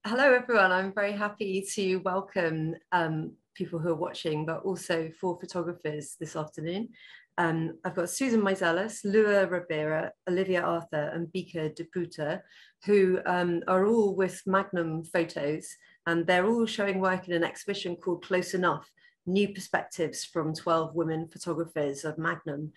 Hello, everyone. I'm very happy to welcome people who are watching, but also four photographers this afternoon. I've got Susan Meiselas, Lua Ribera, Olivia Arthur, and Bieke Depoorter, who are all with Magnum Photos, and they're all showing work in an exhibition called Close Enough, New Perspectives from 12 Women Photographers of Magnum,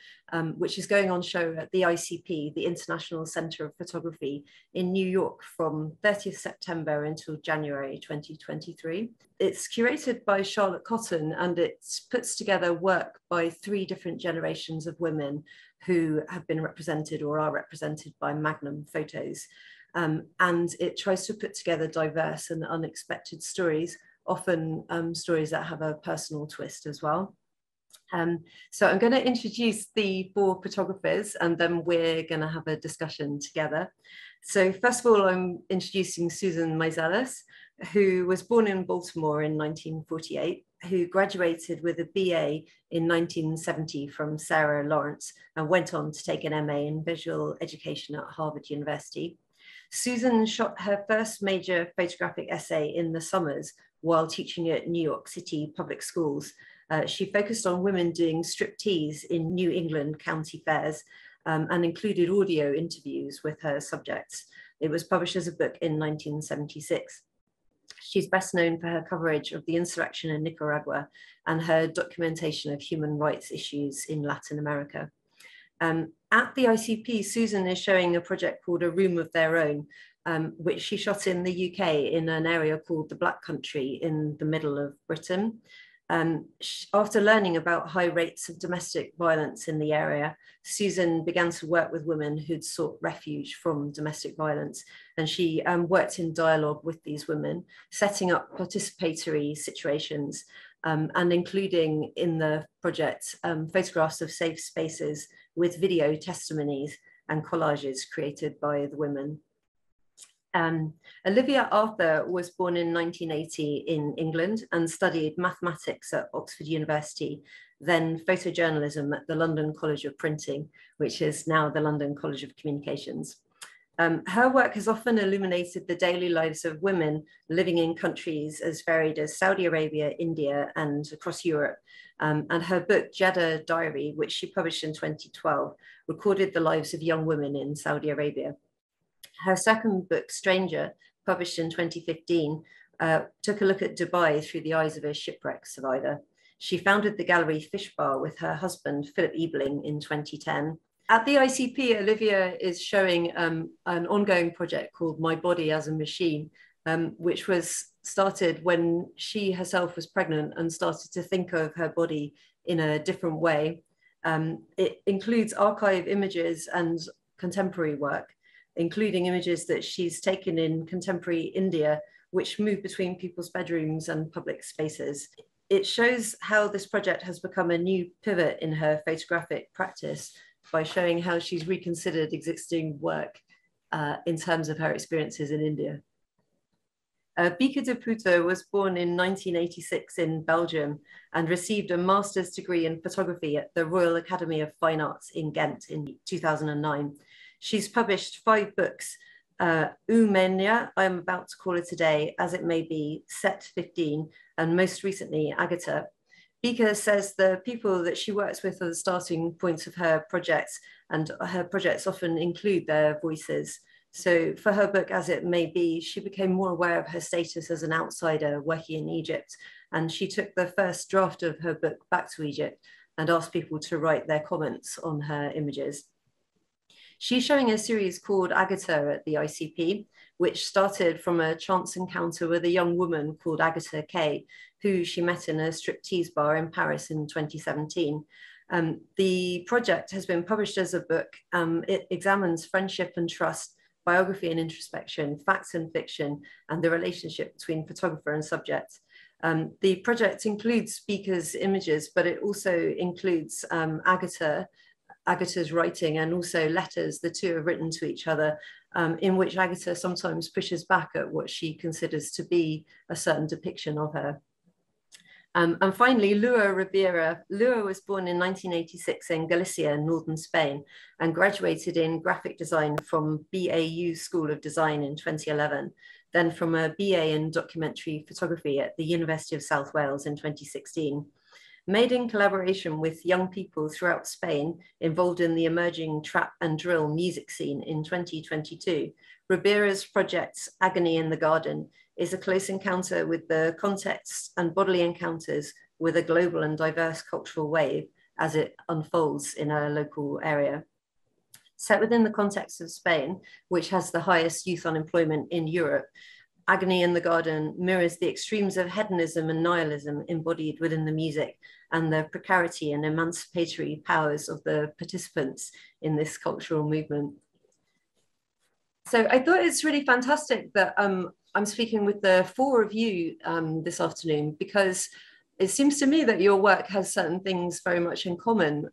which is going on show at the ICP, the International Centre of Photography in New York from 30th September until January 2023. It's curated by Charlotte Cotton, and it puts together work by three different generations of women who have been represented or are represented by Magnum Photos. And it tries to put together diverse and unexpected stories, often stories that have a personal twist as well. So I'm going to introduce the four photographers and then we're going to have a discussion together. So first of all, I'm introducing Susan Meiselas, who was born in Baltimore in 1948, who graduated with a BA in 1970 from Sarah Lawrence and went on to take an MA in visual education at Harvard University. Susan shot her first major photographic essay in the summers while teaching at New York City public schools. She focused on women doing striptease in New England county fairs and included audio interviews with her subjects. It was published as a book in 1976. She's best known for her coverage of the insurrection in Nicaragua and her documentation of human rights issues in Latin America. At the ICP, Susan is showing a project called A Room of Their Own, which she shot in the UK in an area called the Black Country in the middle of Britain. After learning about high rates of domestic violence in the area, Susan began to work with women who'd sought refuge from domestic violence. And she worked in dialogue with these women, setting up participatory situations and including in the project photographs of safe spaces with video testimonies and collages created by the women. Olivia Arthur was born in 1980 in England and studied mathematics at Oxford University, then photojournalism at the London College of Printing, which is now the London College of Communications. Her work has often illuminated the daily lives of women living in countries as varied as Saudi Arabia, India, and across Europe. And her book, Jeddah Diary, which she published in 2012, recorded the lives of young women in Saudi Arabia. Her second book, Stranger, published in 2015, took a look at Dubai through the eyes of a shipwreck survivor. She founded the gallery Fish Bar with her husband, Philip Ebeling, in 2010. At the ICP, Olivia is showing an ongoing project called My Body as a Machine, which was started when she herself was pregnant and started to think of her body in a different way. It includes archive images and contemporary work, including images that she's taken in contemporary India, which move between people's bedrooms and public spaces. It shows how this project has become a new pivot in her photographic practice by showing how she's reconsidered existing work in terms of her experiences in India. Bieke Depoorter was born in 1986 in Belgium and received a master's degree in photography at the Royal Academy of Fine Arts in Ghent in 2009. She's published 5 books, Umenya, I am about to call it today, As It May Be, Set 15, and most recently, Agata. Bieke says the people that she works with are the starting points of her projects, and her projects often include their voices. So for her book, As It May Be, she became more aware of her status as an outsider working in Egypt, and she took the first draft of her book back to Egypt and asked people to write their comments on her images. She's showing a series called Agata at the ICP, which started from a chance encounter with a young woman called Agata Kay, who she met in a striptease bar in Paris in 2017. The project has been published as a book. It examines friendship and trust, biography and introspection, facts and fiction, and the relationship between photographer and subject. The project includes Bieke's images, but it also includes Agata's writing and also letters the two have written to each other, in which Agata sometimes pushes back at what she considers to be a certain depiction of her. And finally, Lua Rivera. Lua was born in 1986 in Galicia, northern Spain, and graduated in graphic design from BAU School of Design in 2011, then from a BA in documentary photography at the University of South Wales in 2016. Made in collaboration with young people throughout Spain involved in the emerging trap and drill music scene in 2022, Ribera's project, Agony in the Garden, is a close encounter with the contexts and bodily encounters with a global and diverse cultural wave as it unfolds in a local area. Set within the context of Spain, which has the highest youth unemployment in Europe, Agony in the Garden mirrors the extremes of hedonism and nihilism embodied within the music and the precarity and emancipatory powers of the participants in this cultural movement. So I thought it's really fantastic that I'm speaking with the four of you this afternoon, because it seems to me that your work has certain things very much in common.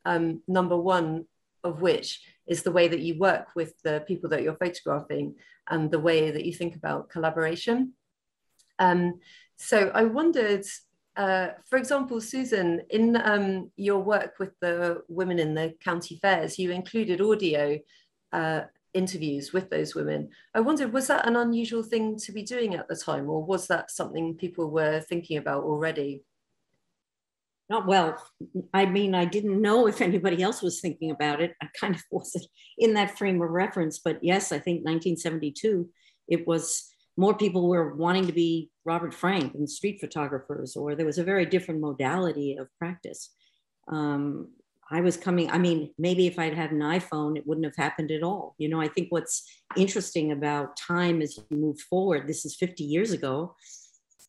Number one of which is the way that you work with the people that you're photographing and the way that you think about collaboration. So I wondered, for example, Susan, in your work with the women in the county fairs, you included audio interviews with those women. I wondered, was that an unusual thing to be doing at the time, or was that something people were thinking about already? Not well. I mean, I didn't know if anybody else was thinking about it. I kind of wasn't in that frame of reference, but yes, I think 1972, it was more people were wanting to be Robert Frank and street photographers, or there was a very different modality of practice. I was coming, I mean, maybe if I'd had an iPhone, it wouldn't have happened at all. You know, I think what's interesting about time as you move forward, this is 50 years ago,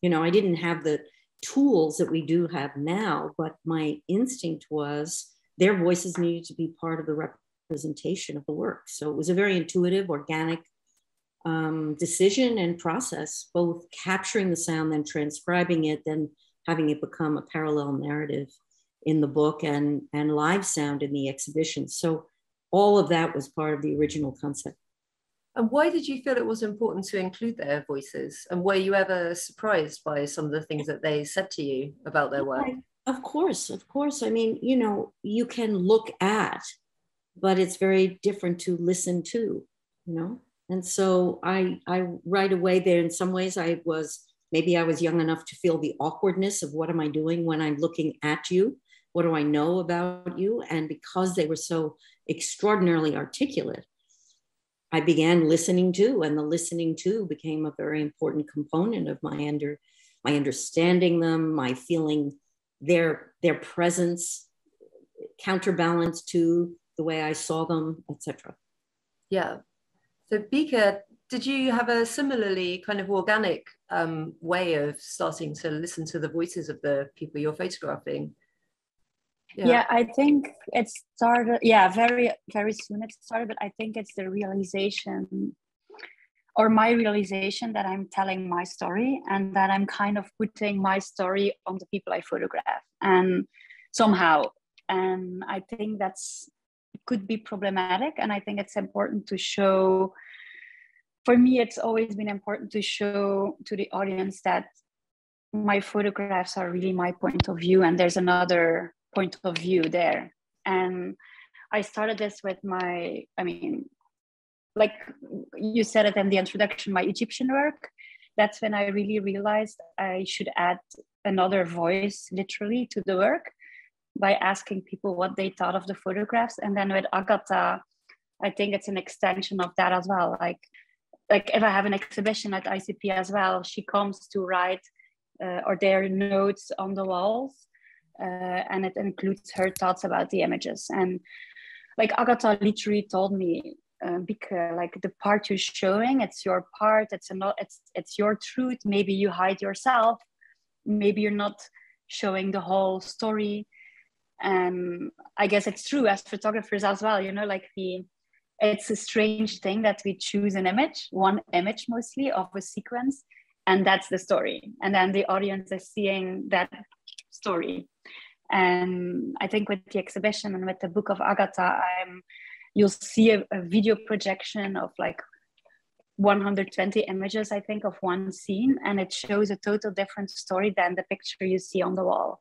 you know, I didn't have the tools that we do have now, but my instinct was their voices needed to be part of the representation of the work. So it was a very intuitive, organic decision and process, both capturing the sound, then transcribing it, then having it become a parallel narrative in the book and live sound in the exhibition. So all of that was part of the original concept. And why did you feel it was important to include their voices? And were you ever surprised by some of the things that they said to you about their work? Of course. I mean, you know, you can look at, but it's very different to listen to, you know? And so I right away there, in some ways maybe I was young enough to feel the awkwardness of what am I doing when I'm looking at you? What do I know about you? And because they were so extraordinarily articulate, I began listening to, and the listening to became a very important component of my understanding them, my feeling their presence, counterbalance to the way I saw them, etc. Yeah. So Bieke, did you have a similarly kind of organic way of starting to listen to the voices of the people you're photographing? Yeah, I think it started, very, very soon it started, but I think it's the realization, or my realization, that I'm telling my story and that I'm kind of putting my story on the people I photograph, and somehow, and I think it could be problematic. And I think it's important to show, for me, it's always been important to show to the audience that my photographs are really my point of view, and there's another point of view there. And I started this with like you said it in the introduction, my Egyptian work. That's when I really realized I should add another voice literally to the work by asking people what they thought of the photographs. And then with Agata, I think it's an extension of that as well. Like if I have an exhibition at ICP as well, she comes to write or their notes on the walls. And it includes her thoughts about the images. And like Agata literally told me, Bieke, like the part you're showing, it's your part, it's your truth. Maybe you hide yourself, maybe you're not showing the whole story. And I guess it's true as photographers as well, you know, like it's a strange thing that we choose one image mostly of a sequence, and that's the story. And then the audience is seeing that story. And I think with the exhibition and with the book of Agata, you'll see a video projection of like 120 images, I think, of one scene, and it shows a total different story than the picture you see on the wall.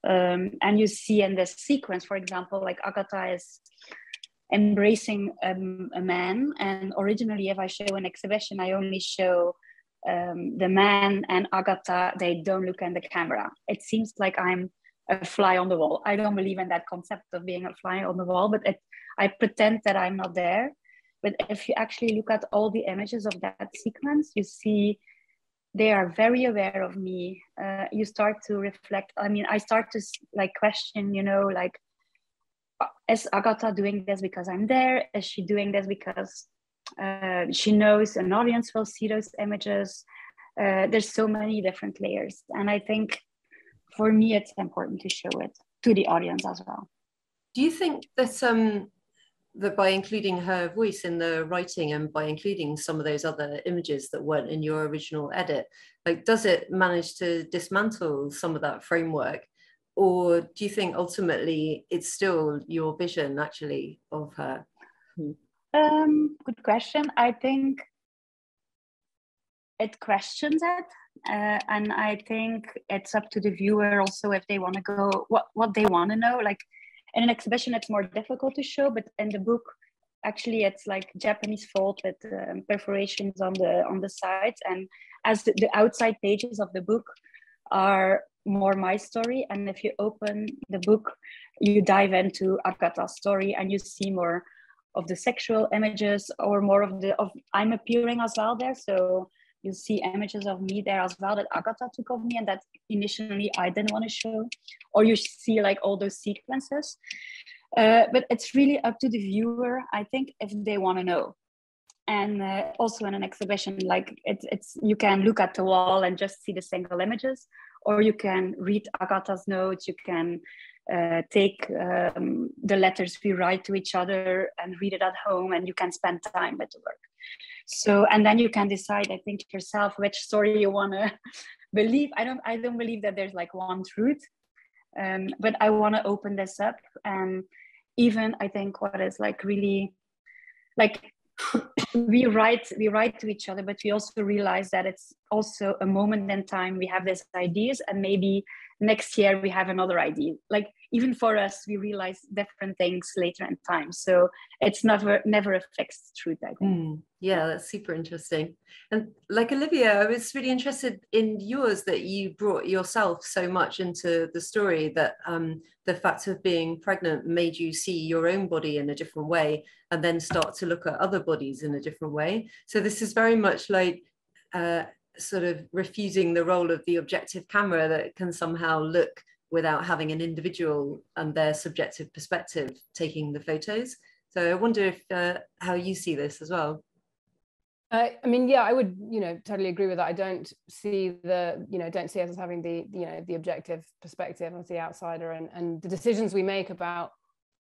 And you see in this sequence, for example, like Agata is embracing a man, and originally if I show an exhibition, I only show the man and Agata. They don't look in the camera. It seems like I'm a fly on the wall. I don't believe in that concept of being a fly on the wall, but I pretend that I'm not there. But if you actually look at all the images of that sequence, you see they are very aware of me. You start to reflect. I mean, I start to like question, you know, like, is Agata doing this because I'm there? Is she doing this because she knows an audience will see those images? There's so many different layers. And I think for me, it's important to show it to the audience as well. Do you think that that by including her voice in the writing and by including some of those other images that weren't in your original edit, like, does it manage to dismantle some of that framework? Or do you think ultimately it's still your vision actually of her? Good question. I think it questions it. And I think it's up to the viewer also if they want to go, what they want to know. Like in an exhibition, it's more difficult to show, but in the book, actually it's like Japanese fold with perforations on the sides. And as the outside pages of the book are more my story, and if you open the book, you dive into Agata's story and you see more of the sexual images, or more of I'm appearing as well there. So you see images of me there as well that Agata took of me and that initially I didn't want to show, or you see like all those sequences. But it's really up to the viewer, I think, if they want to know. And also in an exhibition, like it's you can look at the wall and just see the single images, or you can read Agata's notes, you can take the letters we write to each other and read it at home, and you can spend time with the work. So, and then you can decide, I think, yourself which story you want to believe. I don't believe that there's like one truth, but I want to open this up. And even I think what is like really like we write to each other, but we also realize that it's also a moment in time. We have these ideas, and maybe next year we have another idea. Like even for us, we realize different things later in time. So it's never a fixed truth, I think. Yeah, that's super interesting. And like Olivia, I was really interested in yours, that you brought yourself so much into the story, that the fact of being pregnant made you see your own body in a different way, and then start to look at other bodies in a different way. So this is very much like sort of refusing the role of the objective camera that can somehow look without having an individual and their subjective perspective taking the photos. So I wonder if how you see this as well. I mean, yeah, I would, totally agree with that. I don't see us as having the objective perspective as the outsider, and the decisions we make about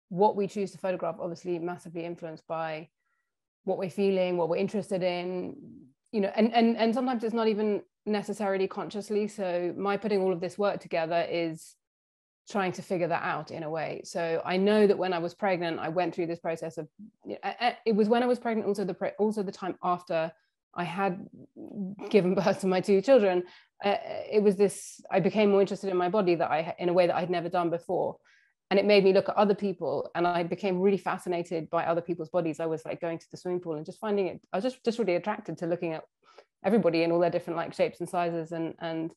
what we choose to photograph obviously massively influenced by what we're feeling, what we're interested in, and sometimes it's not even necessarily consciously. So my putting all of this work together is trying to figure that out in a way. So I know that when I was pregnant, I went through this process of, it was when I was pregnant, also the time after I had given birth to my two children, it was this, I became more interested in my body in a way that I'd never done before. And it made me look at other people, and I became really fascinated by other people's bodies. I was like going to the swimming pool and just finding it, I was just really attracted to looking at everybody in all their different like shapes and sizes, and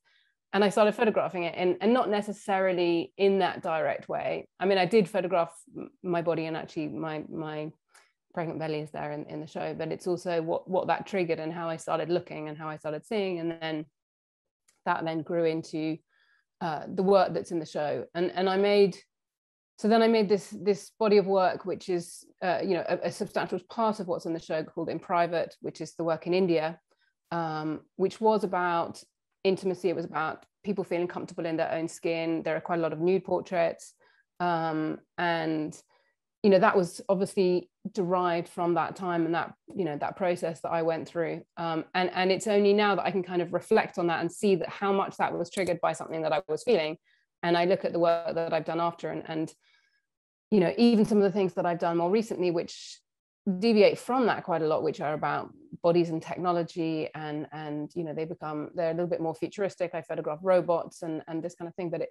I started photographing it, and not necessarily in that direct way. I mean, I did photograph my body, and actually my pregnant belly is there in the show, but it's also what that triggered and how I started looking and how I started seeing, and then that then grew into the work that's in the show. And I made this body of work, which is a substantial part of what's in the show, called In Private, which is the work in India, which was about intimacy. It was about people feeling comfortable in their own skin. There are quite a lot of nude portraits, and that was obviously derived from that time and that process that I went through, and it's only now that I can kind of reflect on that and see that how much that was triggered by something that I was feeling. And I look at the work that I've done after, and even some of the things that I've done more recently, which deviate from that quite a lot, which are about bodies and technology, and you know, they're a little bit more futuristic. I photograph robots and this kind of thing. But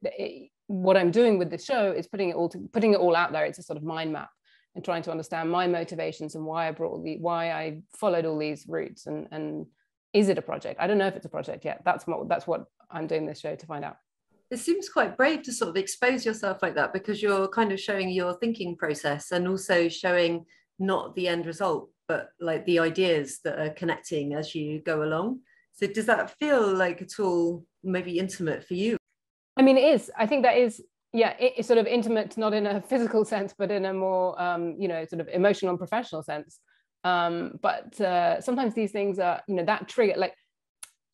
what I'm doing with this show is putting it all out there. It's a sort of mind map, and trying to understand my motivations and why I followed all these routes, and is it a project? I don't know if it's a project yet. That's what I'm doing this show to find out. It seems quite brave to sort of expose yourself like that, because you're kind of showing your thinking process and also showing not the end result, but like the ideas that are connecting as you go along. So does that feel like at all maybe intimate for you? I mean, it is. I think that is, yeah, it's sort of intimate, not in a physical sense, but in a more, you know, sort of emotional and professional sense. But sometimes these things are, you know, that trigger, like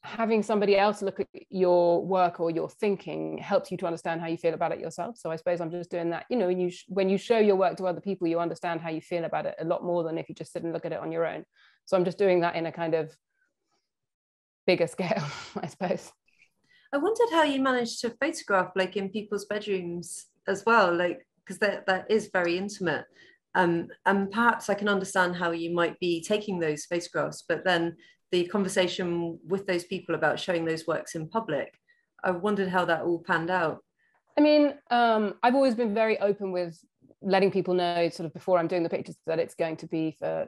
having somebody else look at your work or your thinking helps you to understand how you feel about it yourself. So I suppose I'm just doing that, you know, when you show your work to other people, you understand how you feel about it a lot more than if you just sit and look at it on your own. So I'm just doing that in a kind of bigger scale, I suppose. I wondered how you managed to photograph like in people's bedrooms as well, like, because that is very intimate. And perhaps I can understand how you might be taking those photographs, but then the conversation with those people about showing those works in public, I wondered how that all panned out. I mean, I've always been very open with letting people know sort of before I'm doing the pictures that it's going to be for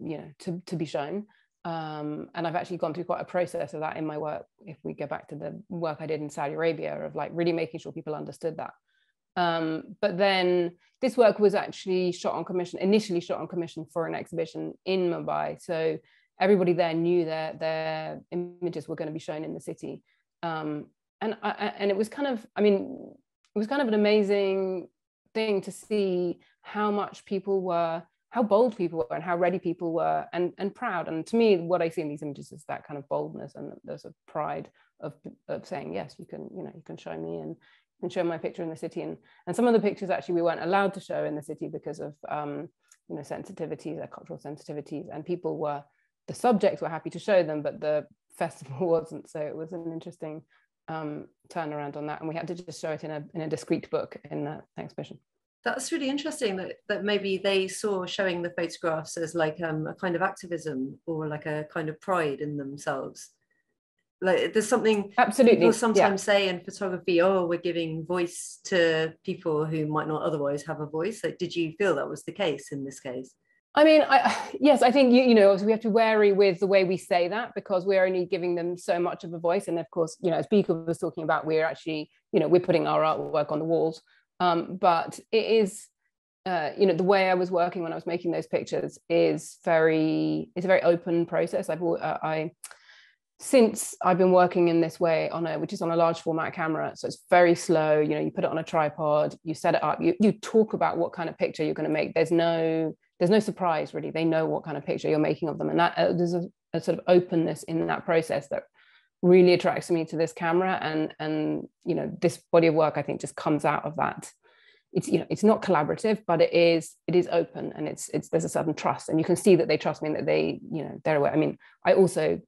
you know, to be shown. And I've actually gone through quite a process of that in my work. If we go back to the work I did in Saudi Arabia, of like really making sure people understood that. But then this work was actually initially shot on commission for an exhibition in Mumbai. So everybody there knew their images were going to be shown in the city. And it was kind of, I mean, it was kind of an amazing thing to see how bold people were and how ready people were, and proud. And to me, what I see in these images is that kind of boldness, and there's a pride of saying, yes, you can show me, and you can show my picture in the city. And some of the pictures actually we weren't allowed to show in the city because of you know, sensitivities, cultural sensitivities, and the subjects were happy to show them, but the festival wasn't. So it was an interesting turnaround on that, and we had to just show it in a discrete book in the exhibition. That's really interesting that maybe they saw showing the photographs as like a kind of activism, or like a kind of pride in themselves. Like there's something absolutely people sometimes say in photography, oh, we're giving voice to people who might not otherwise have a voice. Like, did you feel that was the case in this case? I mean, yes, I think, you know, we have to be wary with the way we say that, because we're only giving them so much of a voice. And of course, you know, as Bieke was talking about, we're actually, you know, we're putting our artwork on the walls. But it is, you know, the way I was working when I was making those pictures it's a very open process. Since I've been working in this way which is on a large format camera, so it's very slow. You know, you put it on a tripod, you set it up, you talk about what kind of picture you're going to make. There's no surprise, really. They know what kind of picture you're making of them, and that there's a sort of openness in that process that really attracts me to this camera. And you know, this body of work, I think, just comes out of that. It's, you know, it's not collaborative, but it is open, and there's a certain trust, and you can see that they trust me, and that they, you know, they're aware. I mean, I also,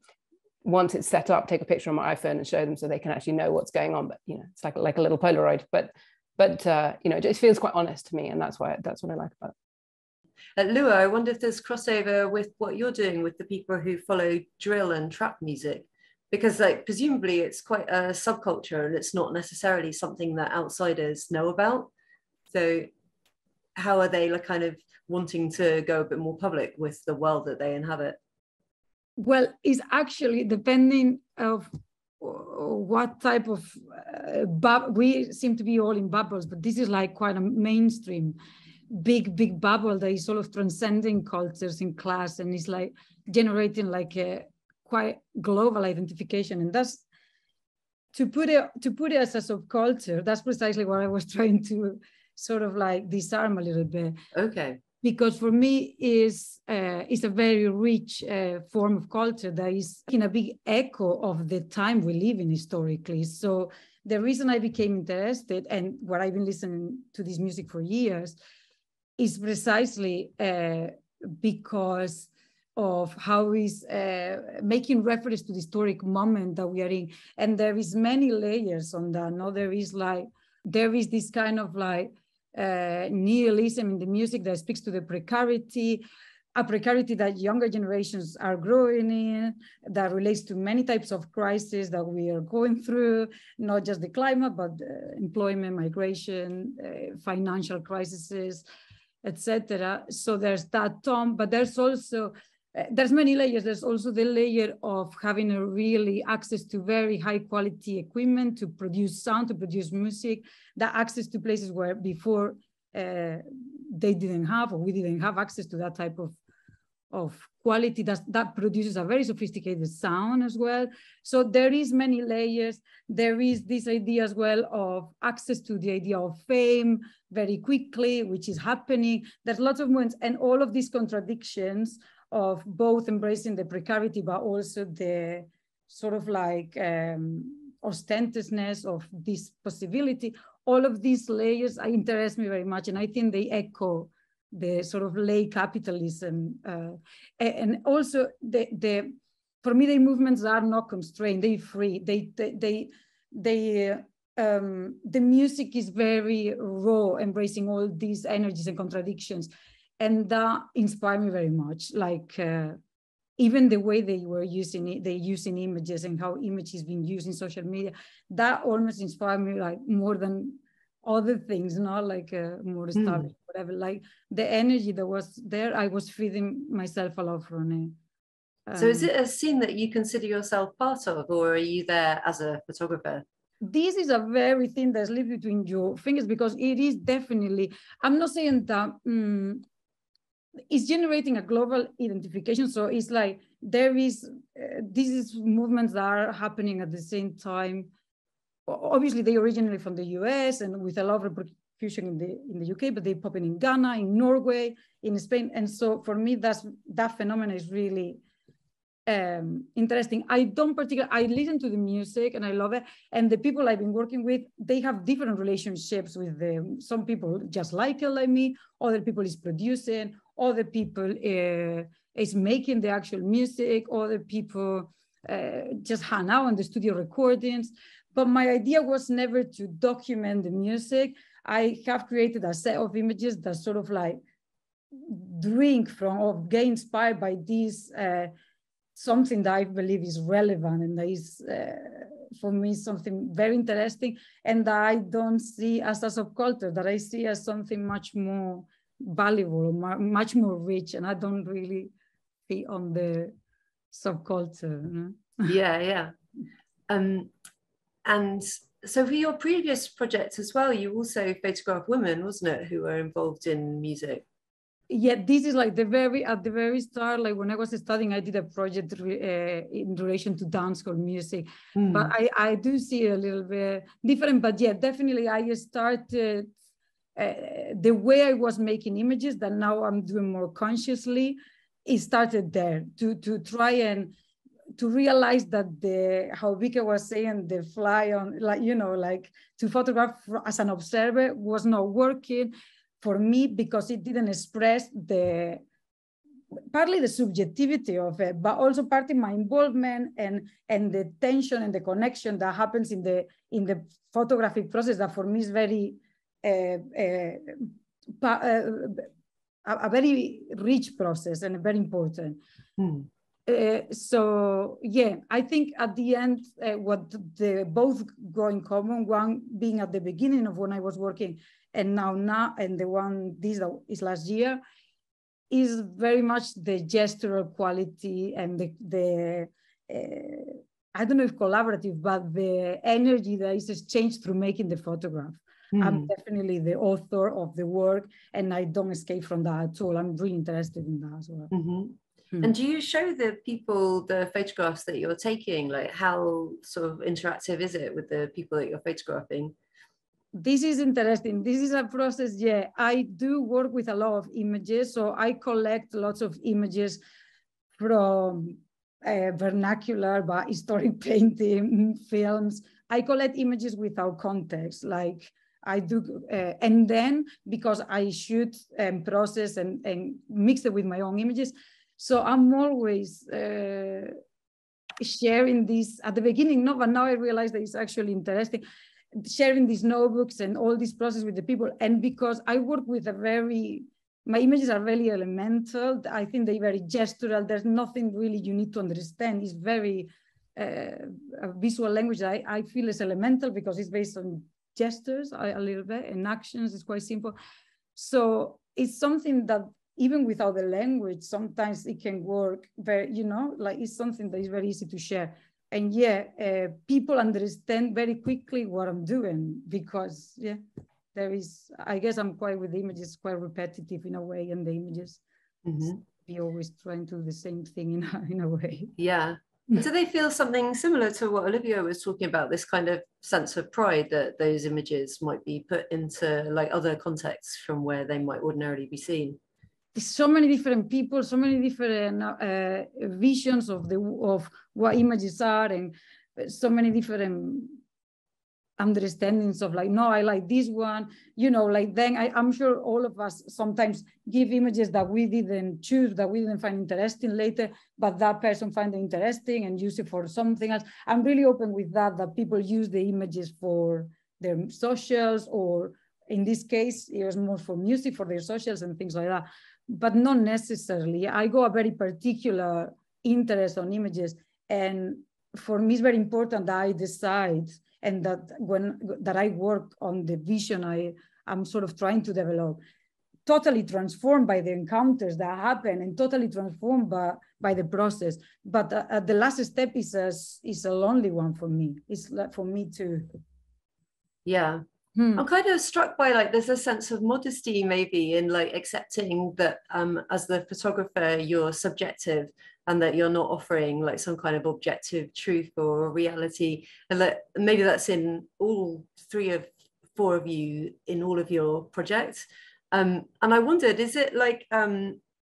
once it's set up, take a picture on my iPhone and show them so they can actually know what's going on. But you know, it's like a little Polaroid, but you know, it feels quite honest to me, and that's what I like about it. Lua, I wonder if there's crossover with what you're doing with the people who follow drill and trap music, because like presumably it's quite a subculture, and it's not necessarily something that outsiders know about. So how are they like kind of wanting to go a bit more public with the world that they inhabit? Well, it's actually depending of what type of we seem to be all in bubbles, but this is like quite a mainstream big bubble that is sort of transcending cultures in class, and it's like generating like a quite global identification. And that's to put it as a subculture. That's precisely what I was trying to sort of like disarm a little bit. Okay. Because for me is a very rich form of culture that is in a big echo of the time we live in historically. So the reason I became interested, and what I've been listening to this music for years, is precisely because of how is making reference to the historic moment that we are in. And there is many layers on that. No, there is this kind of like nihilism in the music that speaks to the precarity a precarity that younger generations are growing in, that relates to many types of crises that we are going through, not just the climate, but employment, migration, financial crises, etc. So there's that, Tom, but there's also, there's many layers. There's also the layer of having a really access to very high quality equipment to produce sound, to produce music, that access to places where before they didn't have, or we didn't have access to that type of quality that produces a very sophisticated sound as well. So there is many layers. There is this idea as well of access to the idea of fame very quickly, which is happening. There's lots of moments, and all of these contradictions of both embracing the precarity, but also the sort of like ostentatiousness of this possibility. All of these layers interest me very much, and I think they echo the sort of late capitalism, and also for me, the movements are not constrained; they free. The music is very raw, embracing all these energies and contradictions, and that inspired me very much. Like even the way they were using it, they using images and how image is being used in social media, that almost inspired me like more than other things, not like more established, whatever. Like the energy that was there, I was feeding myself a lot from it. So is it a scene that you consider yourself part of, or are you there as a photographer? This is a very thing that slips between your fingers, because it is definitely, I'm not saying that it's generating a global identification. So it's like there is, these movements that are happening at the same time. Obviously, they originally from the US and with a lot of repercussion in the UK, but they pop in Ghana, in Norway, in Spain. And so for me, that phenomenon is really interesting. I listen to the music and I love it. And the people I've been working with, they have different relationships with them. Some people just like it like me, other people is producing, other people is making the actual music, other people just hang out on the studio recordings. But my idea was never to document the music. I have created a set of images that sort of like drink from or get inspired by this, something that I believe is relevant and that is, for me, something very interesting, and that I don't see as a subculture, that I see as something much more valuable, much more rich, and I don't really fit on the subculture. You know? Yeah. And so for your previous project as well, you also photographed women, wasn't it, who were involved in music? Yeah, this is like at the very start, like when I was studying, I did a project in relation to dancehall music, but I do see a little bit different, but yeah, definitely I started the way I was making images that now I'm doing more consciously. It started there to try and to realize that how Bieke was saying, the fly on, like, you know, like to photograph as an observer was not working for me because it didn't express partly the subjectivity of it, but also partly my involvement and the tension and the connection that happens in the photographic process that for me is very a very rich process and very important. So yeah, I think at the end, what they both go in common, one being at the beginning of when I was working and now, and the one this is last year, is very much the gestural quality and the I don't know if collaborative, but the energy that is exchanged through making the photograph. I'm definitely the author of the work, and I don't escape from that at all. I'm really interested in that as well. And do you show the people the photographs that you're taking? Like, how sort of interactive is it with the people that you're photographing? This is interesting. This is a process. Yeah, I do work with a lot of images. So I collect lots of images from vernacular, but historic painting, films. I collect images without context, like I do. And then because I shoot and process and mix it with my own images, so I'm always sharing this at the beginning, no, but now I realize that it's actually interesting, sharing these notebooks and all this process with the people. And because I work with a very my images are very elemental. I think they're very gestural. There's nothing really you need to understand. It's very visual language. I feel is elemental because it's based on gestures a little bit, and actions. It's quite simple. So it's something that even without the language, sometimes it can work very, you know, like it's something that is very easy to share. And yeah, people understand very quickly what I'm doing because, yeah, there is, I guess I'm quite with the images, quite repetitive in a way, and the images, be always trying to do the same thing in a way. Yeah. Do they feel something similar to what Olivia was talking about, this kind of sense of pride that those images might be put into like other contexts from where they might ordinarily be seen? There's so many different people, so many different visions of what images are, and so many different understandings of like, no, I like this one, you know, like then I'm sure all of us sometimes give images that we didn't choose, that we didn't find interesting later, but that person find it interesting and use it for something else. I'm really open with that people use the images for their socials, or in this case, it was more for music, for their socials and things like that, but not necessarily. I go a very particular interest on images, and for me, it's very important that I decide, and that I work on the vision I'm sort of trying to develop, totally transformed by the encounters that happen, and totally transformed by the process. But the last step is a lonely one for me. It's like for me too. Yeah. I'm kind of struck by like there's a sense of modesty maybe in like accepting that as the photographer you're subjective, and that you're not offering like some kind of objective truth or reality, and that maybe that's in all 3 or 4 of you in all of your projects. And I wondered, is it like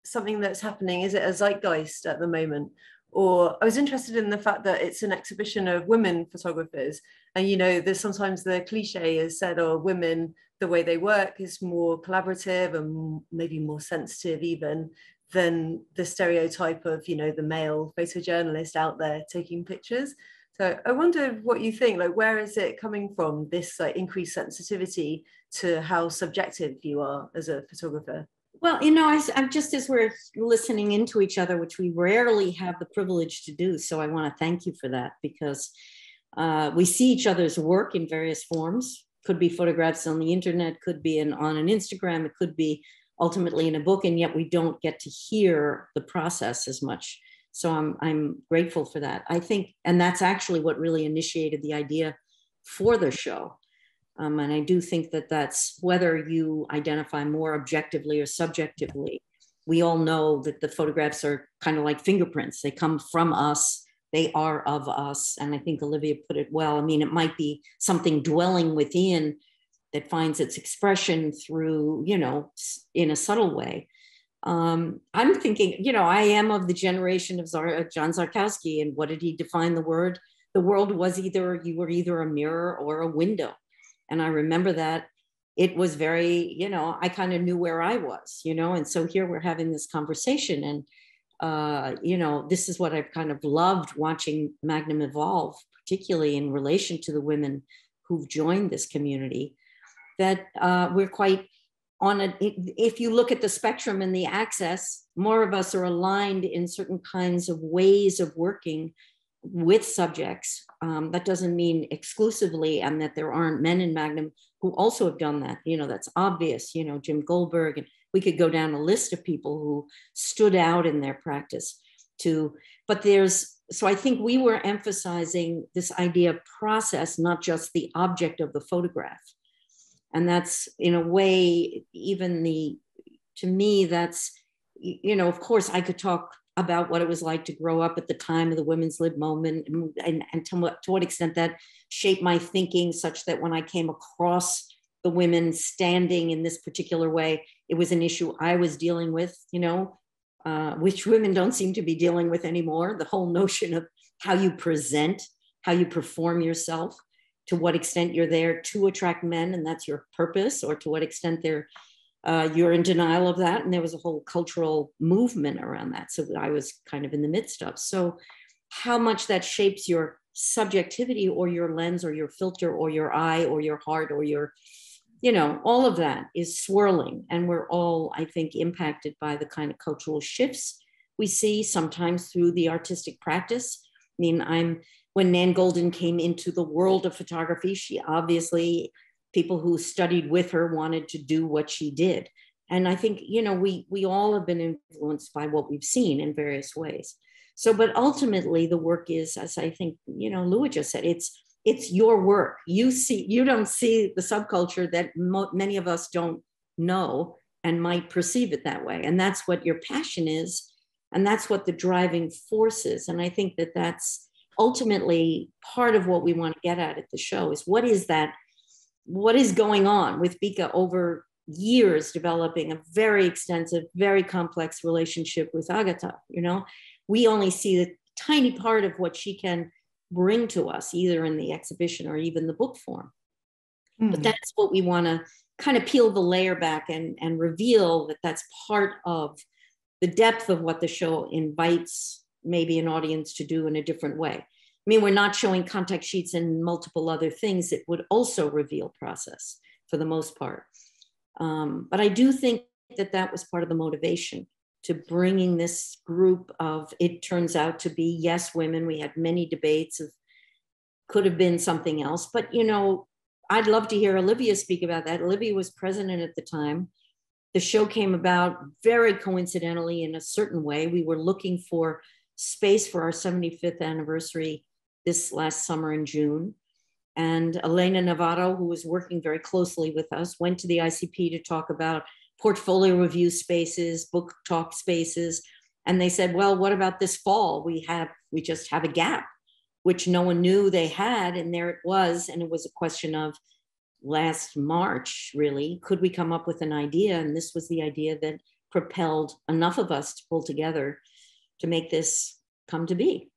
something that's happening? Is it a zeitgeist at the moment? Or I was interested in the fact that it's an exhibition of women photographers. And, you know, there's sometimes the cliche is said, oh, women, the way they work is more collaborative and maybe more sensitive even than the stereotype of, you know, the male photojournalist out there taking pictures. So I wonder what you think, like, where is it coming from, this like increased sensitivity to how subjective you are as a photographer? Well, you know, I'm just as we're listening into each other, which we rarely have the privilege to do. So I want to thank you for that, because we see each other's work in various forms. Could be photographs on the internet, could be on an Instagram, it could be ultimately in a book, and yet we don't get to hear the process as much. So I'm grateful for that. I think, and that's actually what really initiated the idea for the show. And I do think that that's, whether you identify more objectively or subjectively, we all know that the photographs are kind of like fingerprints. They come from us, they are of us. And I think Olivia put it well. I mean, it might be something dwelling within that finds its expression through, you know, in a subtle way. I'm thinking, you know, I am of the generation of John Zarkowski. And what did he define the word? The world was you were either a mirror or a window. And I remember that it was very, you know, I kind of knew where I was, you know, and so here we're having this conversation. And, you know, this is what I've kind of loved watching Magnum evolve, particularly in relation to the women who've joined this community, that we're quite on it. If you look at the spectrum and the access, more of us are aligned in certain kinds of ways of working with subjects. That doesn't mean exclusively, and that there aren't men in Magnum who also have done that. You know, that's obvious, you know, Jim Goldberg, and we could go down a list of people who stood out in their practice too. But so I think we were emphasizing this idea of process, not just the object of the photograph. And that's in a way, to me, that's, you know, of course I could talk about what it was like to grow up at the time of the women's lib moment, and to what extent that shaped my thinking, such that when I came across the women standing in this particular way, it was an issue I was dealing with, you know, which women don't seem to be dealing with anymore. The whole notion of how you present, how you perform yourself, to what extent you're there to attract men and that's your purpose, or to what extent you're in denial of that. And there was a whole cultural movement around that. So I was kind of in the midst of. So how much that shapes your subjectivity or your lens or your filter or your eye or your heart or your you know, all of that is swirling, and we're all, I think, impacted by the kind of cultural shifts we see sometimes through the artistic practice. I mean, when Nan Goldin came into the world of photography, she obviously, people who studied with her wanted to do what she did. And I think, you know, we all have been influenced by what we've seen in various ways. So, but ultimately the work is, as I think, you know, Lua just said, it's your work. You don't see the subculture that many of us don't know and might perceive it that way. And that's what your passion is. And that's what the driving force is. And I think that that's ultimately part of what we want to get at the show is what is going on with Bieke over years, developing a very extensive, very complex relationship with Agata. You know, we only see a tiny part of what she can bring to us, either in the exhibition or even the book form. But that's what we want to kind of peel the layer back and reveal that that's part of the depth of what the show invites maybe an audience to do in a different way. I mean, we're not showing contact sheets and multiple other things that would also reveal process for the most part. But I do think that that was part of the motivation to bringing this group of, it turns out to be, yes, women. We had many debates of, could have been something else. But, you know, I'd love to hear Olivia speak about that. Olivia was president at the time. The show came about very coincidentally in a certain way. We were looking for space for our 75th anniversary this last summer in June. And Elena Navarro, who was working very closely with us, went to the ICP to talk about portfolio review spaces, book talk spaces. And they said, well, what about this fall? We just have a gap, which no one knew they had. And there it was. And it was a question of last March, really, could we come up with an idea? And this was the idea that propelled enough of us to pull together to make this come to be.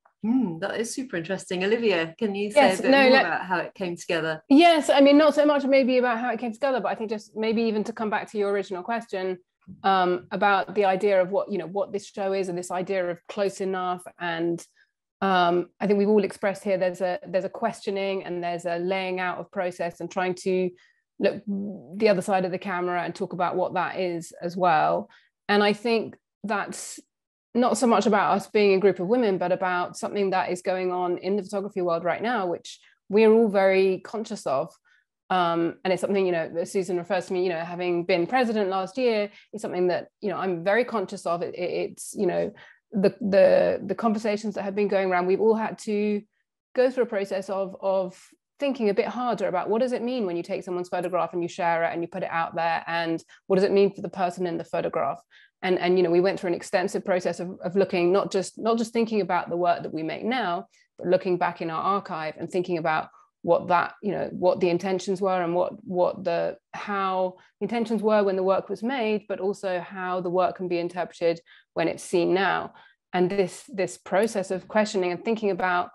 That is super interesting. Olivia, can you say a bit more about how it came together? Yes, I mean, not so much maybe about how it came together, but I think just maybe even to come back to your original question about the idea of what this show is, and this idea of close enough. And I think we've all expressed here there's a questioning and there's a laying out of process and trying to look the other side of the camera and talk about what that is as well. And I think that's not so much about us being a group of women, but about something that is going on in the photography world right now, which we're all very conscious of. And it's something, Susan refers to me, having been president last year, is something that, I'm very conscious of. It's the conversations that have been going around. We've all had to go through a process of thinking a bit harder about what does it mean when you take someone's photograph and you share it and you put it out there, and what does it mean for the person in the photograph? And we went through an extensive process of looking, not just thinking about the work that we make now, but looking back in our archive and thinking about what that, what the intentions were, and how the intentions were when the work was made, but also how the work can be interpreted when it's seen now. And this process of questioning and thinking about,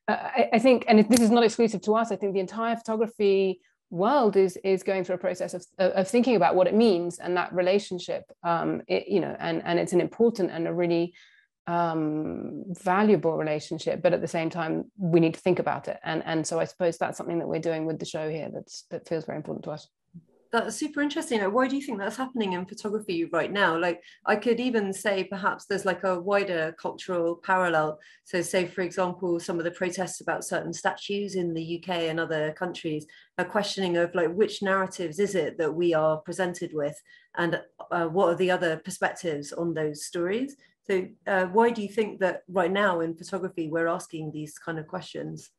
I think, and this is not exclusive to us, I think the entire photography world is going through a process of thinking about what it means and that relationship, and it's an important and a really valuable relationship, but at the same time we need to think about it, and so I suppose that's something that we're doing with the show here that feels very important to us. That's super interesting. Why do you think that's happening in photography right now? Like, I could even say perhaps there's like a wider cultural parallel. So say, for example, some of the protests about certain statues in the UK and other countries are questioning of like, which narratives is it that we are presented with, and what are the other perspectives on those stories? So why do you think that right now in photography we're asking these kind of questions?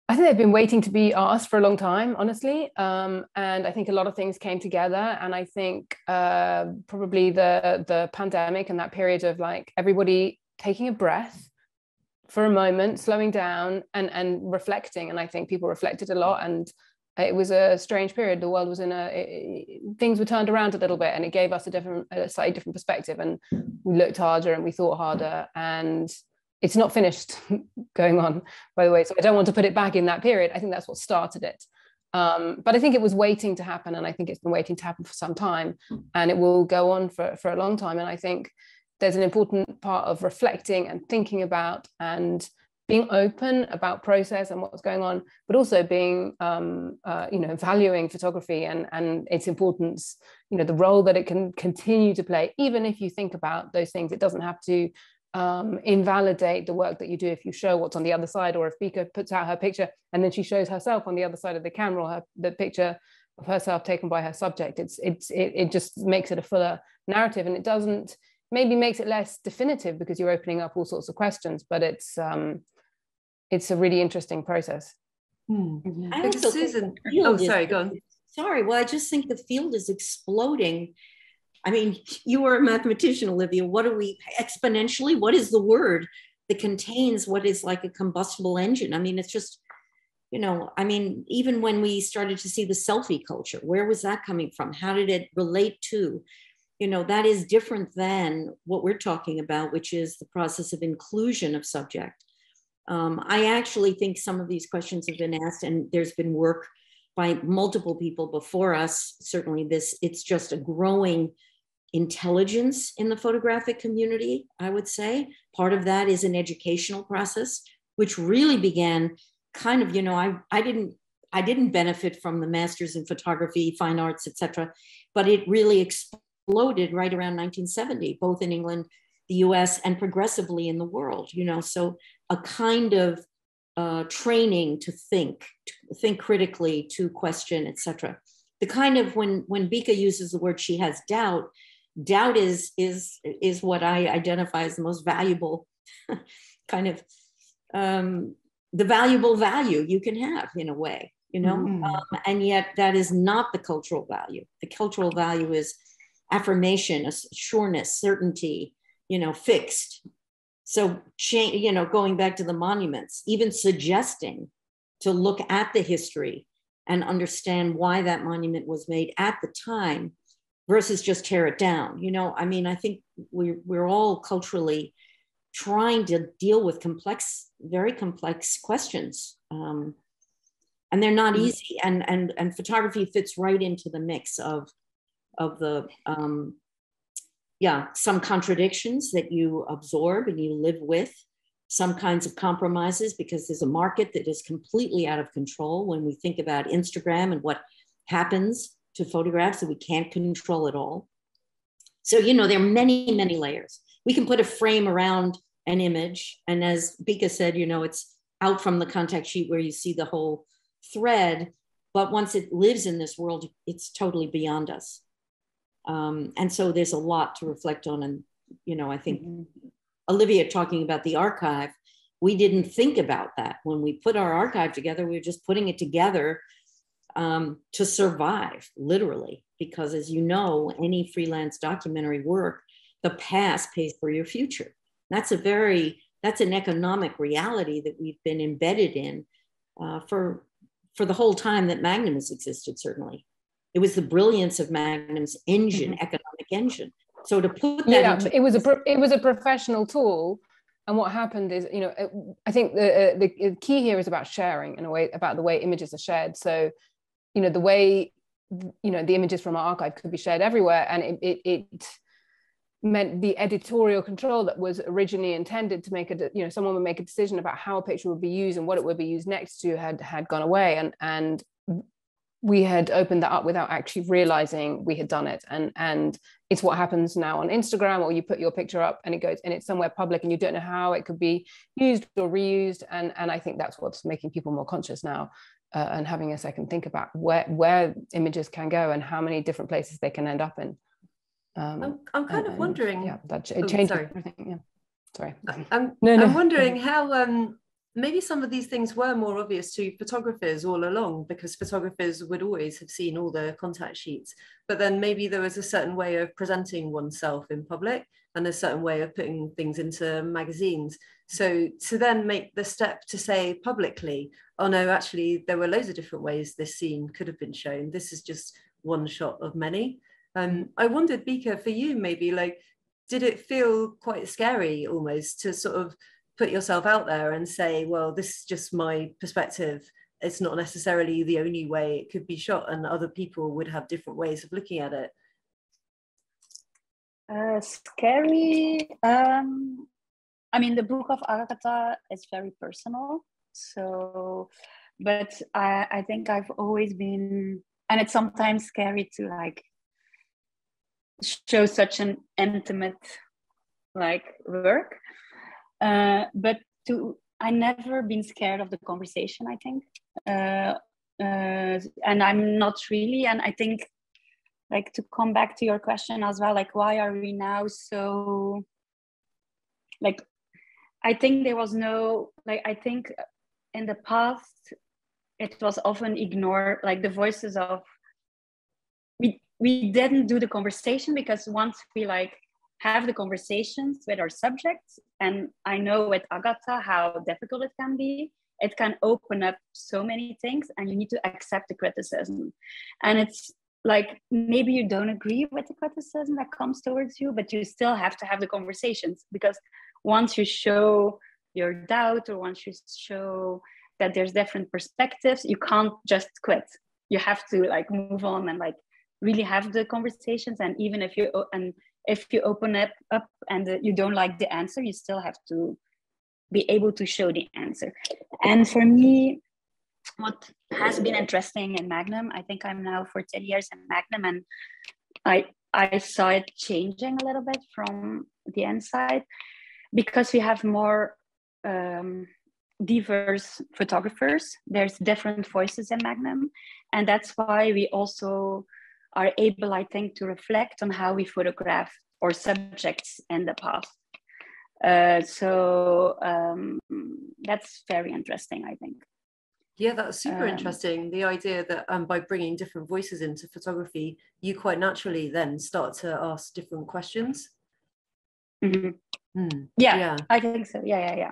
I think they've been waiting to be asked for a long time, honestly. And I think a lot of things came together. And I think probably the pandemic and that period of like everybody taking a breath for a moment, slowing down and reflecting. And I think people reflected a lot. And it was a strange period. The world was things were turned around a little bit, and it gave us a slightly different perspective. And we looked harder and we thought harder. And it's not finished going on, by the way, so I don't want to put it back in that period. I think that's what started it. But I think it was waiting to happen, and I think it's been waiting to happen for some time, and it will go on for a long time. And I think there's an important part of reflecting and thinking about and being open about process and what's going on, but also being, valuing photography and its importance, the role that it can continue to play. Even if you think about those things, it doesn't have to invalidate the work that you do if you show what's on the other side, or if Bieke puts out her picture and then she shows herself on the other side of the camera, or the picture of herself taken by her subject. It just makes it a fuller narrative, and it doesn't, maybe makes it less definitive because you're opening up all sorts of questions, but it's a really interesting process. I also Susan, sorry, go on. Sorry, well, I just think the field is exploding. I mean, you are a mathematician, Olivia. What are we, exponentially? What is the word that contains what is like a combustible engine? I mean, it's just, even when we started to see the selfie culture, where was that coming from? How did it relate to? That is different than what we're talking about, which is the process of inclusion of subject. I actually think some of these questions have been asked, and there's been work by multiple people before us. Certainly it's just a growing intelligence in the photographic community, I would say. Part of that is an educational process, which really began kind of, I didn't benefit from the masters in photography, fine arts, etc., but it really exploded right around 1970, both in England, the US, and progressively in the world, so a kind of training to think critically, to question, etc. The kind of, when Bieke uses the word, she has doubt is what I identify as the most valuable kind of, the valuable value you can have in a way, and yet that is not the cultural value. The cultural value is affirmation, sureness, certainty, fixed. So, going back to the monuments, even suggesting to look at the history and understand why that monument was made at the time versus just tear it down. I think we're all culturally trying to deal with very complex questions. And they're not easy. And photography fits right into the mix of the, some contradictions that you absorb and you live with, some kinds of compromises, because there's a market that is completely out of control when we think about Instagram and what happens to photographs that we can't control at all. So, there are many, many layers. We can put a frame around an image. And as Bieke said, it's out from the contact sheet where you see the whole thread. But once it lives in this world, it's totally beyond us. And so there's a lot to reflect on. And, I think Olivia talking about the archive, we didn't think about that. When we put our archive together, we were just putting it together to survive, literally, because as you know, any freelance documentary work, the past pays for your future. That's an economic reality that we've been embedded in for the whole time that Magnum has existed, certainly. It was the brilliance of Magnum's engine, economic engine. So to put that it was a professional tool. And what happened is, I think the key here is about sharing, in a way, about the way images are shared. So, the way, the images from our archive could be shared everywhere. And it meant the editorial control that was originally intended to make someone would make a decision about how a picture would be used and what it would be used next to had gone away. And we had opened that up without actually realizing we had done it. And it's what happens now on Instagram, or you put your picture up and it's somewhere public and you don't know how it could be used or reused. And I think that's what's making people more conscious now, and having a second think about where images can go and how many different places they can end up in. I'm kind of wondering. Yeah, it changes everything. Yeah, sorry. I'm wondering how maybe some of these things were more obvious to photographers all along, because photographers would always have seen all the contact sheets, but then maybe there was a certain way of presenting oneself in public and a certain way of putting things into magazines. So to then make the step to say publicly, oh no, actually there were loads of different ways this scene could have been shown. This is just one shot of many. I wondered, Bieke, for you, maybe, did it feel quite scary almost to sort of put yourself out there and say, well, this is just my perspective. It's not necessarily the only way it could be shot, and other people would have different ways of looking at it. Scary. I mean, the book of Agata is very personal. So, but I think I've always been, and it's sometimes scary to like show such an intimate like work. But I never been scared of the conversation, I think. And I'm not really, and I think like to come back to your question as well, like why are we now so like, I think there was no, like, I think in the past, it was often ignored, like the voices of, we didn't do the conversation because once we like have the conversations with our subjects, and I know with Agata how difficult it can open up so many things, and you need to accept the criticism. And it's like, maybe you don't agree with the criticism that comes towards you, but you still have to have the conversations, because once you show your doubt, or once you show that there's different perspectives, you can't just quit. You have to like move on and like really have the conversations. And even if you open it up and you don't like the answer, you still have to be able to show the answer. And for me, what has been interesting in Magnum, I think I'm now for 10 years in Magnum, and I saw it changing a little bit from the inside, because we have more diverse photographers. There's different voices in Magnum, and that's why we also are able, I think, to reflect on how we photograph our subjects in the past. So that's very interesting, I think. Yeah, that's super interesting. The idea that by bringing different voices into photography, you quite naturally then start to ask different questions. Mm-hmm. Yeah, I think so. Yeah.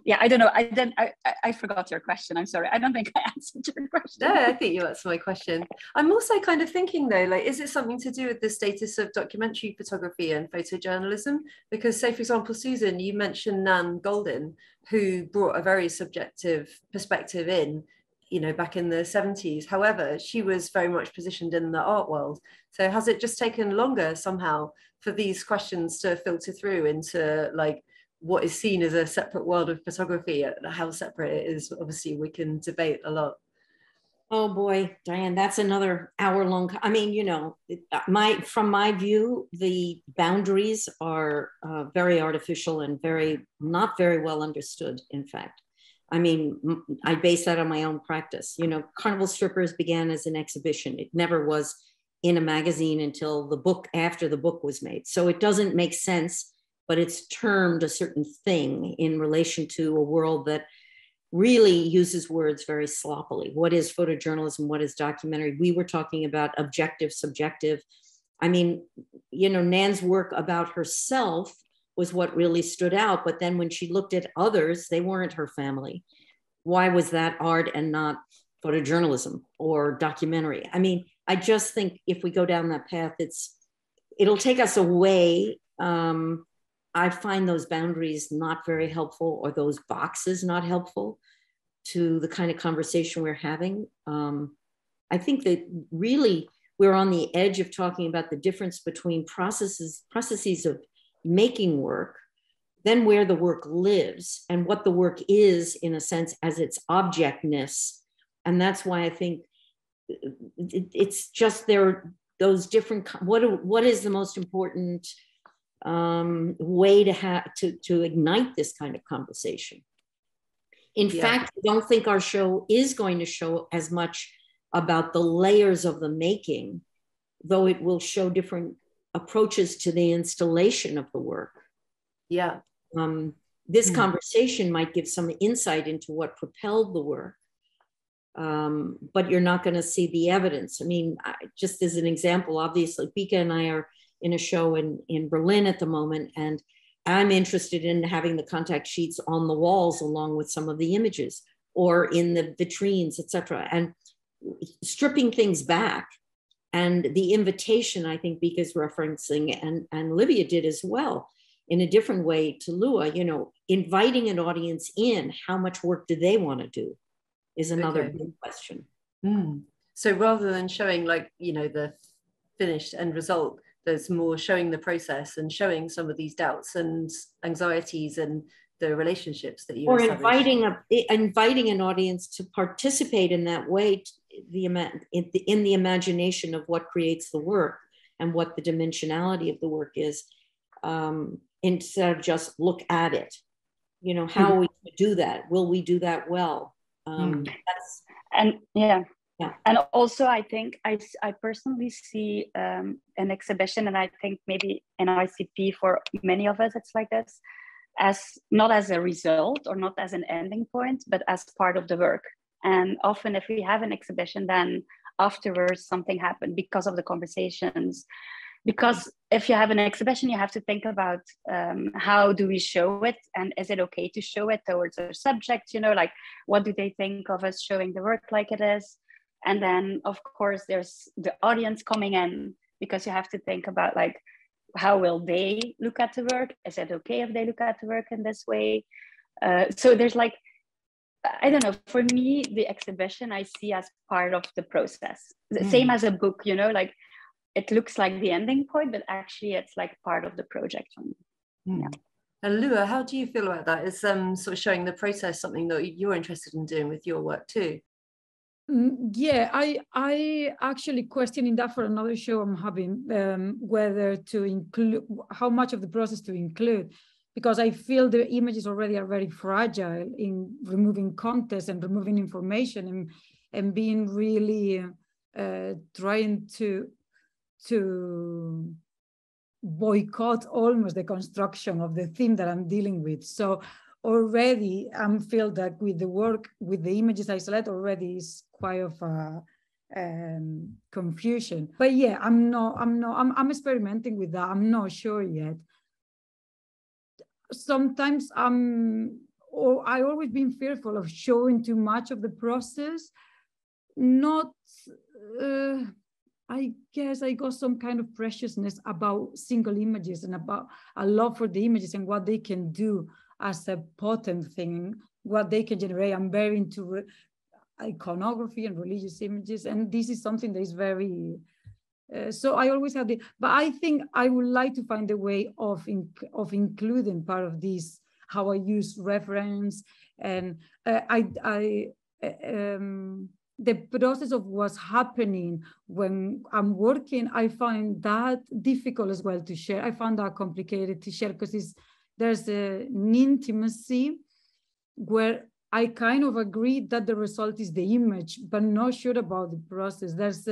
Yeah, I don't know. I forgot your question. I'm sorry. I don't think I answered your question. No, I think you answered my question. I'm also kind of thinking though, like, is it something to do with the status of documentary photography and photojournalism? Because say, for example, Susan, you mentioned Nan Goldin, who brought a very subjective perspective in, you know, back in the 70s. However, she was very much positioned in the art world. So has it just taken longer somehow for these questions to filter through into like what is seen as a separate world of photography? How separate it is, obviously, we can debate a lot. Oh boy, Diane, that's another hour-long. I mean, you know, from my view, the boundaries are very artificial and not very well understood, in fact. I mean, I base that on my own practice. You know, Carnival Strippers began as an exhibition. It never was in a magazine until after the book was made. So it doesn't make sense, but it's termed a certain thing in relation to a world that really uses words very sloppily. What is photojournalism? What is documentary? We were talking about objective, subjective. I mean, you know, Nan's work about herself was what really stood out. But then when she looked at others, they weren't her family. Why was that art and not photojournalism or documentary? I mean, I just think if we go down that path, it'll take us away. I find those boundaries not very helpful, or those boxes not helpful to the kind of conversation we're having. I think that really we're on the edge of talking about the difference between processes of making work, then where the work lives and what the work is, in a sense, as its objectness. And that's why I think it's just those different, what is the most important way to ignite this kind of conversation. In fact, I don't think our show is going to show as much about the layers of the making, though it will show different approaches to the installation of the work. This conversation might give some insight into what propelled the work, but you're not going to see the evidence. I mean, just as an example, obviously, Bieke and I are in a show in Berlin at the moment, and I'm interested in having the contact sheets on the walls along with some of the images, or in the vitrines, etc., and stripping things back. And the invitation, I think Bieke's referencing, and Livia did as well, in a different way to Lua, you know, inviting an audience in, how much work do they want to do, is another big question. So rather than showing, like, you know, the finished end result, there's more showing the process and showing some of these doubts and anxieties and the relationships that you or establish. inviting an audience to participate in that way, in the imagination of what creates the work and what the dimensionality of the work is, instead of just look at it. You know, how we do that? Will we do that well? That's, and yeah. Yeah. And also, I think I personally see an exhibition, and I think maybe in ICP for many of us, it's like this, as not as a result or not as an ending point, but as part of the work. And often if we have an exhibition, then afterwards something happened because of the conversations. Because if you have an exhibition, you have to think about how do we show it, and is it okay to show it towards our subject, you know, like what do they think of us showing the work like it is? And then of course there's the audience coming in, because you have to think about like, how will they look at the work? Is it okay if they look at the work in this way? So there's like, I don't know, for me, the exhibition I see as part of the process. Same as a book, you know, like it looks like the ending point, but actually it's like part of the project for me. Yeah. And Lua, how do you feel about that? Is sort of showing the process something that you're interested in doing with your work too? Yeah, I actually questioning that for another show I'm having, whether to include, how much of the process to include, because I feel the images already are very fragile in removing context and removing information and being really trying to boycott almost the construction of the theme that I'm dealing with. So already I feel that with the work, with the images I select, already is quite of a confusion. But yeah, I'm experimenting with that. I'm not sure yet. Sometimes I always been fearful of showing too much of the process. Not, I guess I got some kind of preciousness about single images and about a love for the images and what they can do as a potent thing, what they can generate. I'm very into iconography and religious images, and this is something that is very, so I always have the, but I think I would like to find a way of including part of this, how I use reference, and the process of what's happening when I'm working, I find that difficult as well to share. I found that complicated to share because there's an intimacy where I kind of agree that the result is the image, but not sure about the process. There's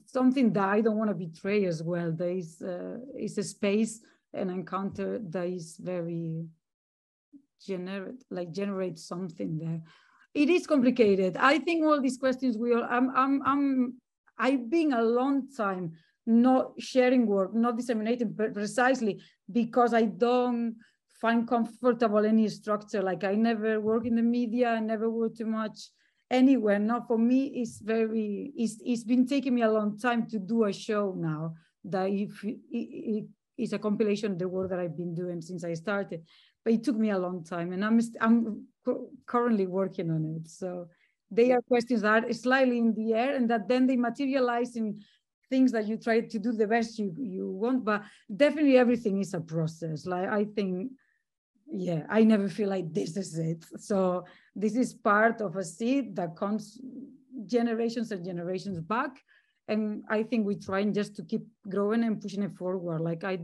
something that I don't want to betray as well. There is a space, an encounter that is very generate something there. It is complicated. I think all these questions I've been a long time not sharing work, not disseminating precisely because I don't find comfortable any structure. Like I never work in the media, I never work too much anywhere. Not for me, it's been taking me a long time to do a show now that it's a compilation of the work that I've been doing since I started. But it took me a long time, and I'm currently working on it. So they are questions that are slightly in the air, and that then they materialize in things that you try to do the best you want. But definitely everything is a process. Like I think, yeah, I never feel like this is it. So this is part of a seed that comes generations and generations back. And I think we're trying just to keep growing and pushing it forward. Like I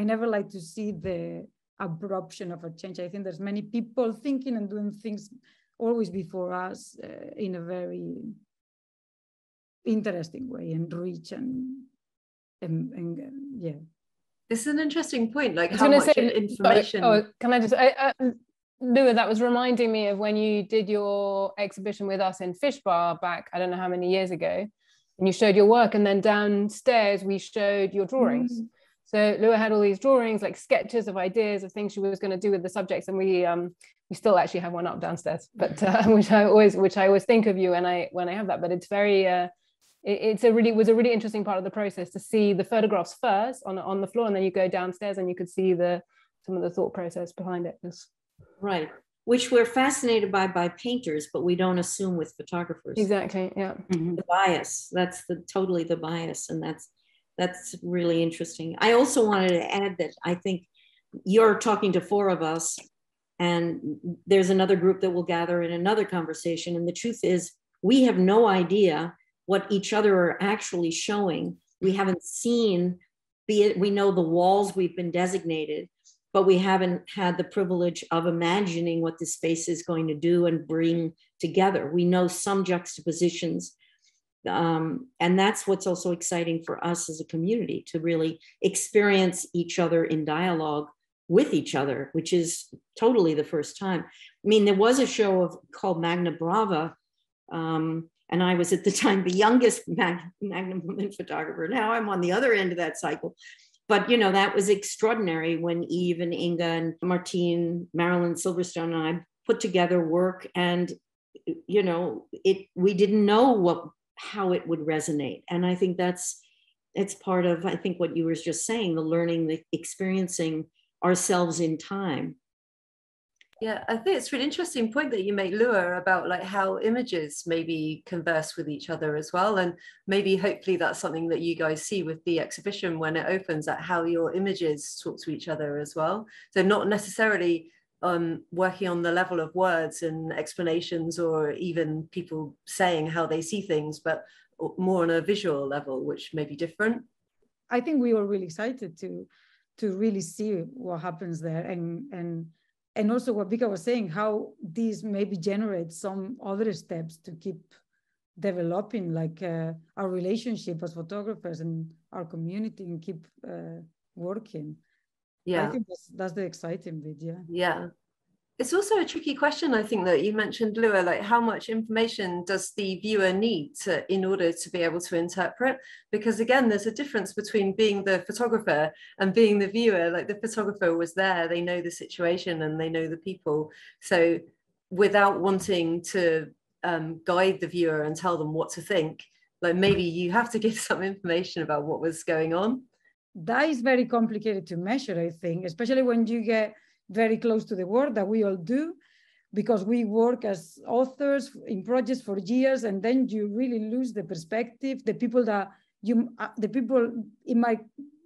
never like to see the abruption of a change. I think there's many people thinking and doing things always before us in a very interesting way and rich and yeah. This is an interesting point, like how much information. Can I just, Lua, that was reminding me of when you did your exhibition with us in Fish Bar back, I don't know how many years ago, and you showed your work, and then downstairs we showed your drawings. So Lua had all these drawings, like sketches of ideas of things she was going to do with the subjects, and we still actually have one up downstairs, but which I always think of you when I have that. But it's very was a really interesting part of the process to see the photographs first on the floor, and then you go downstairs and you could see some of the thought process behind it. Right. which we're fascinated by painters, but we don't assume with photographers. Exactly, yeah. The bias, that's totally the bias, and that's really interesting. I also wanted to add that I think you're talking to four of us, and there's another group that will gather in another conversation. And the truth is, we have no idea what each other are actually showing. We haven't seen, be it, we know the walls we've been designated, but we haven't had the privilege of imagining what the space is going to do and bring together. We know some juxtapositions. And that's what's also exciting for us as a community, to really experience each other in dialogue with each other, which is totally the first time. I mean, there was a show called Magna Brava, and I was at the time the youngest Magnum woman photographer. Now I'm on the other end of that cycle. But, you know, that was extraordinary when Eve and Inga and Martine, Marilyn Silverstone and I put together work, and, you know, we didn't know how it would resonate. And I think it's part of, I think, what you were just saying, the learning, the experiencing ourselves in time. Yeah, I think it's a really interesting point that you make, Lua, about like how images maybe converse with each other as well. And maybe hopefully that's something that you guys see with the exhibition when it opens, at how your images talk to each other as well. So not necessarily working on the level of words and explanations, or even people saying how they see things, but more on a visual level, which may be different. I think we were really excited to really see what happens there, and also what Bieke was saying, how these maybe generate some other steps to keep developing, like our relationship as photographers and our community, and keep working. Yeah, I think that's the exciting bit. Yeah. It's also a tricky question, I think, that you mentioned, Lua, like how much information does the viewer need in order to be able to interpret? Because again, there's a difference between being the photographer and being the viewer. Like the photographer was there, they know the situation and they know the people. So without wanting to guide the viewer and tell them what to think, like maybe you have to give some information about what was going on. That is very complicated to measure, I think, especially when you get very close to the work that we all do, because we work as authors in projects for years, and then you really lose the perspective. The people in my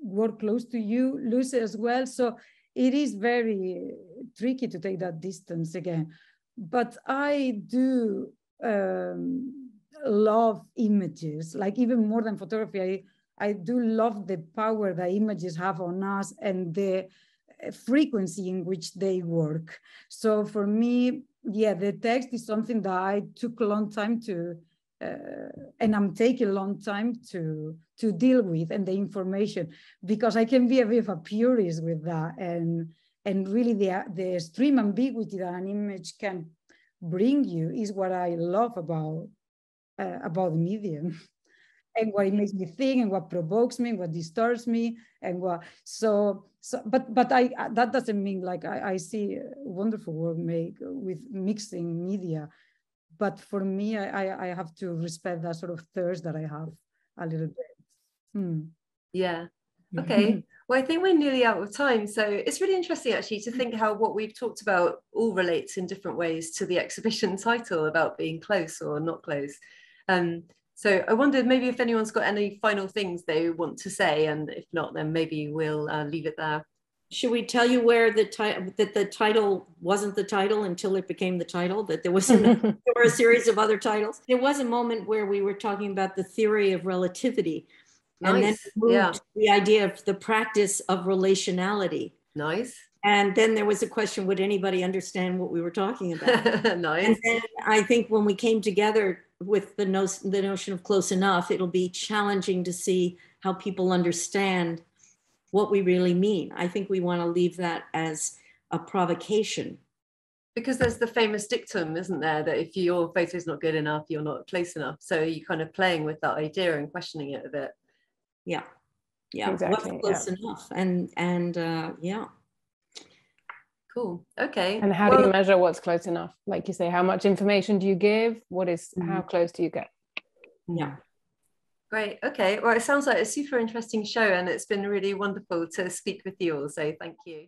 work close to you lose it as well. So it is very tricky to take that distance again. But I do love images, like even more than photography. I do love the power that images have on us and the frequency in which they work. So for me, yeah, the text is something that I took a long time to, and I'm taking a long time to deal with, and the information, because I can be a bit of a purist with that, and really the extreme ambiguity that an image can bring you is what I love about the medium. And what it makes me think, and what provokes me, and what disturbs me, and what but I that doesn't mean like I see wonderful work made with mixing media, but for me I have to respect that sort of thirst that I have a little bit. Yeah. Okay. Well, I think we're nearly out of time, so it's really interesting actually to think how what we've talked about all relates in different ways to the exhibition title about being close or not close. So I wondered maybe if anyone's got any final things they want to say, and if not, then maybe we'll leave it there. Should we tell you where the title wasn't the title until it became the title, that there were a series of other titles? There was a moment where we were talking about the theory of relativity. Nice. And then moved to the idea of the practice of relationality. Nice. And then there was a question, would anybody understand what we were talking about? Nice. And then I think when we came together with the notion of close enough, it'll be challenging to see how people understand what we really mean. I think we want to leave that as a provocation. Because there's the famous dictum, isn't there, that if your photo is not good enough, you're not close enough. So you're kind of playing with that idea and questioning it a bit. Yeah. Exactly. What's close enough? And yeah. Cool. Okay. And how do you measure what's close enough? Like you say, how much information do you give? How close do you get? Yeah. Great. Okay. Well, it sounds like a super interesting show, and it's been really wonderful to speak with you all. So thank you.